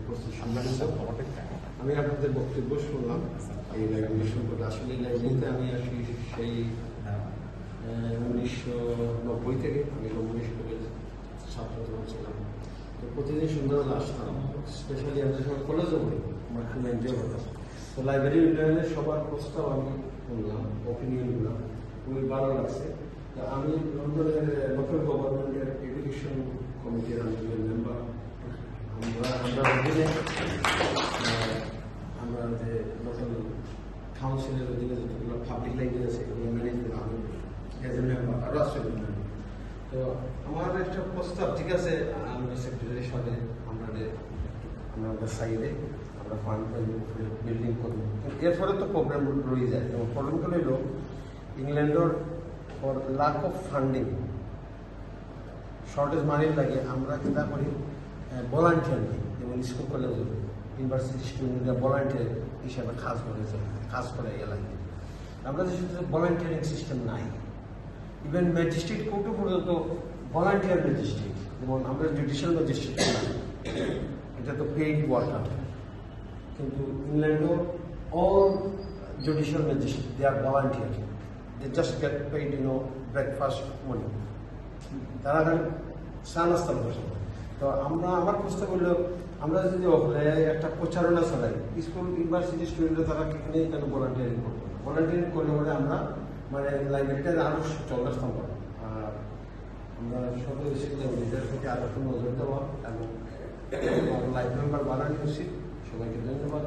উপস্থিত সম্মানিত, আমি আপনাদের বক্তব্য শুনলাম এই লাইব্রেরি সম্পর্কে। আসলে লাইব্রেরিতে আমি আসি সেই 1990 থেকে আমি রমণী স্কুলের ছাত্র তখন ছিলাম। তো প্রতিদিন সুন্দরভাবে আসতাম, স্পেশালি আমাদের সময় কলেজে পড়ি, আমার খুব এনজয় করতাম। তো লাইব্রেরি উন্নয়নের সবার প্রস্তাব আমি শুনলাম, অপিনিয়নগুলো খুবই ভালো লাগছে। তো আমি লন্ডনের লোকাল গভর্নমেন্টের এডুকেশন কমিটির আমি মেম্বার। আমরা অধীনে আমরা যে লোকাল কাউন্সিলের অধীনে যতগুলো পাবলিক লাইব্রেরি আছে এগুলো ম্যানেজ করে আমি এজ এ মেম্বার আরও আছে। তো আমার একটা প্রস্তাব, ঠিক আছে, আমরা সেক্রেটারির সাথে আমাদের সাইডে আমরা ফান্ড বিল্ডিং করবো, এরপরে তো প্রবলেম রয়ে যায়। এবং প্রবলেমগুলো হলো ইংল্যান্ডের for lack of funding, shortage মানির লাগে আমরা যেটা করি ভলান্টিয়ার নিই, যেমন স্কুল কলেজ ইউনিভার্সিটি স্টুডেন্টরা ভলান্টিয়ার হিসাবে কাজ করে এলাকায়। আমরা দেশে ভলান্টিয়ারিং সিস্টেম নাই। ইভেন ম্যাজিস্ট্রেট কোর্টও পর্যন্ত ভলান্টিয়ার ম্যাজিস্ট্রেট, যেমন আমরা জুডিশিয়াল ম্যাজিস্ট্রেট নাই, এটা তো পেইড ওয়ার্কার। কিন্তু ইংল্যান্ডও all judicial magistrate they are volunteer, they just get paid breakfast money, তারা চা নাস্তা বসে। তো আমার প্রস্তাব হলো আমরা যদি একটা প্রচারণা চালাই, স্কুল ইউনিভার্সিটি স্টুডেন্টরা তারা কেন ভলান্টিয়ারিং করবো না, ভলান্টিয়ারিং করলে পরে আমরা লাইব্রেরিটা আরও চলার সম্ভব। আর আমরা সকল নিজের প্রতি আরও একটু নজর দেওয়া এবং লাইব্রেরি মেম্বার বানানো উচিত। সবাইকে ধন্যবাদ।